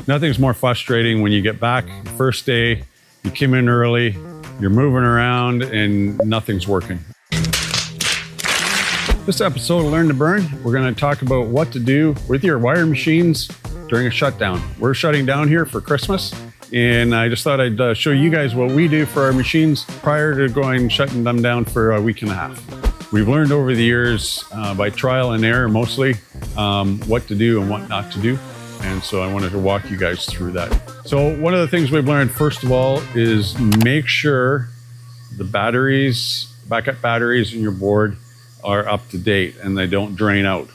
Nothing's more frustrating when you get back the first day, you came in early, you're moving around and nothing's working. This episode of Learn to Burn, we're going to talk about what to do with your wire machines during a shutdown. We're shutting down here for Christmas, and I just thought I'd show you guys what we do for our machines prior to shutting them down for a week and a half. We've learned over the years, by trial and error mostly, what to do and what not to do. And so I wanted to walk you guys through that. So one of the things we've learned, first of all, is make sure the batteries, backup batteries in your board are up to date and they don't drain out.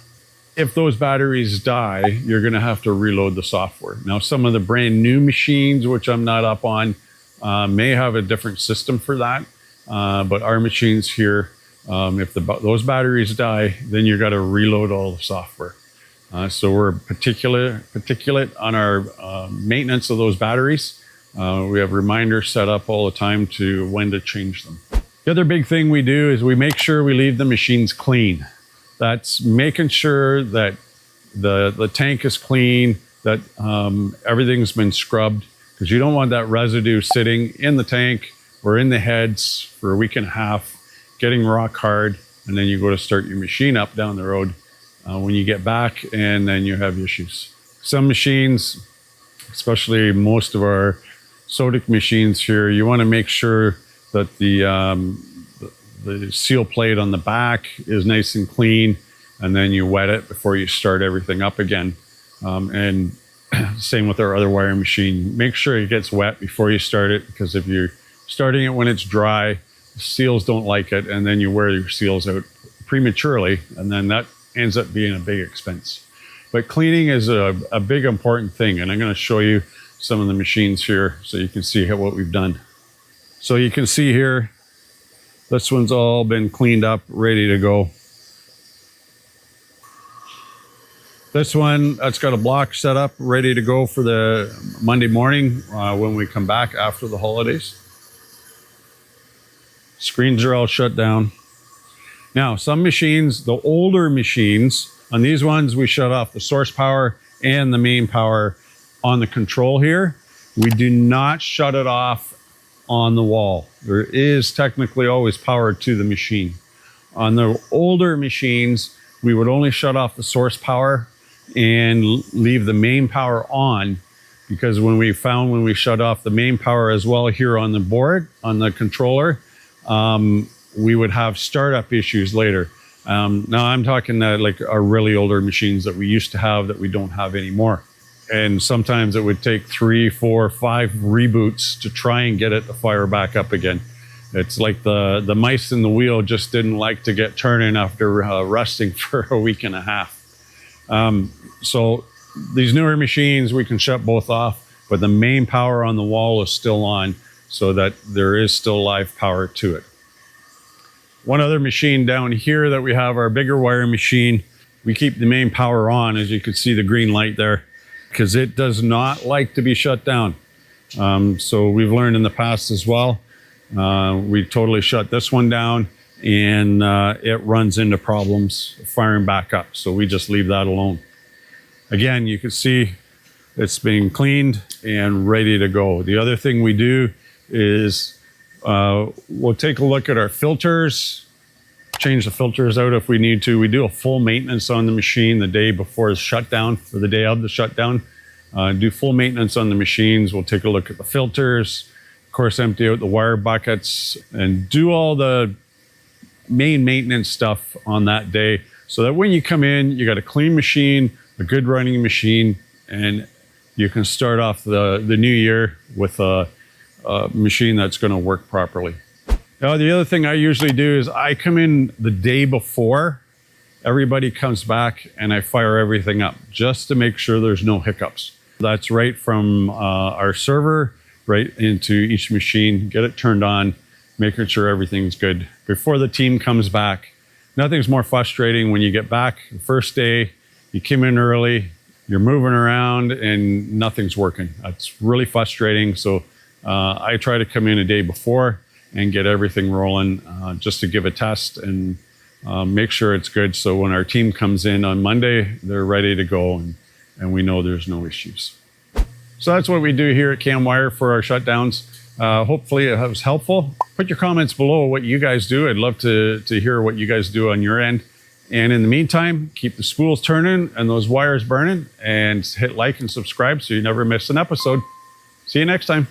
If those batteries die, you're going to have to reload the software. Now, some of the brand new machines, which I'm not up on, may have a different system for that. But our machines here, if those batteries die, then you got to reload all the software. So we're particular on our maintenance of those batteries. We have reminders set up all the time to when to change them. The other big thing we do is we make sure we leave the machines clean. That's making sure that the tank is clean, that everything's been scrubbed, because you don't want that residue sitting in the tank or in the heads for a week and a half, getting rock hard, and then you go to start your machine up down the road. When you get back, and then you have issues. Some machines, especially most of our Sodic machines here, you want to make sure that the seal plate on the back is nice and clean, and then you wet it before you start everything up again. And same with our other wire machine. Make sure it gets wet before you start it, because if you're starting it when it's dry, the seals don't like it, and then you wear your seals out prematurely, and then that ends up being a big expense. But cleaning is a big important thing, and I'm going to show you some of the machines here so you can see what we've done. So you can see here, this one's all been cleaned up, ready to go. This one, that's got a block set up, ready to go for the Monday morning when we come back after the holidays. Screens are all shut down. Now, some machines, the older machines, on these ones, we shut off the source power and the main power on the control here. We do not shut it off on the wall. There is technically always power to the machine. On the older machines, we would only shut off the source power and leave the main power on, because when we shut off the main power as well here on the board, on the controller, we would have startup issues later. Now I'm talking like our really older machines that we used to have that we don't have anymore. And sometimes it would take 3, 4, 5 reboots to try and get it to fire back up again. It's like the mice in the wheel just didn't like to get turning after resting for a week and a half. So these newer machines, we can shut both off, but the main power on the wall is still on, so that there is still live power to it. One other machine down here that we have, our bigger wire machine, we keep the main power on, as you can see the green light there, because it does not like to be shut down. So we've learned in the past as well, we totally shut this one down, and it runs into problems firing back up. So we just leave that alone. Again, you can see it's being cleaned and ready to go. The other thing we do is we'll take a look at our filters, change the filters out if we need to. We do a full maintenance on the machine the day before the shutdown, or the day of the shutdown. Do full maintenance on the machines. We'll take a look at the filters, of course, empty out the wire buckets, and do all the main maintenance stuff on that day, so that when you come in, you got a clean machine, a good running machine, and you can start off the new year with a machine that's going to work properly. Now, the other thing I usually do is I come in the day before everybody comes back, and I fire everything up just to make sure there's no hiccups. That's right from our server right into each machine, get it turned on, making sure everything's good before the team comes back. Nothing's more frustrating when you get back the first day, you came in early, you're moving around and nothing's working. That's really frustrating. So I try to come in a day before and get everything rolling just to give a test and make sure it's good. So when our team comes in on Monday, they're ready to go and we know there's no issues. So that's what we do here at Kam Wire for our shutdowns. Hopefully it was helpful. Put your comments below what you guys do. I'd love to hear what you guys do on your end. And in the meantime, keep the spools turning and those wires burning, and hit like and subscribe so you never miss an episode. See you next time.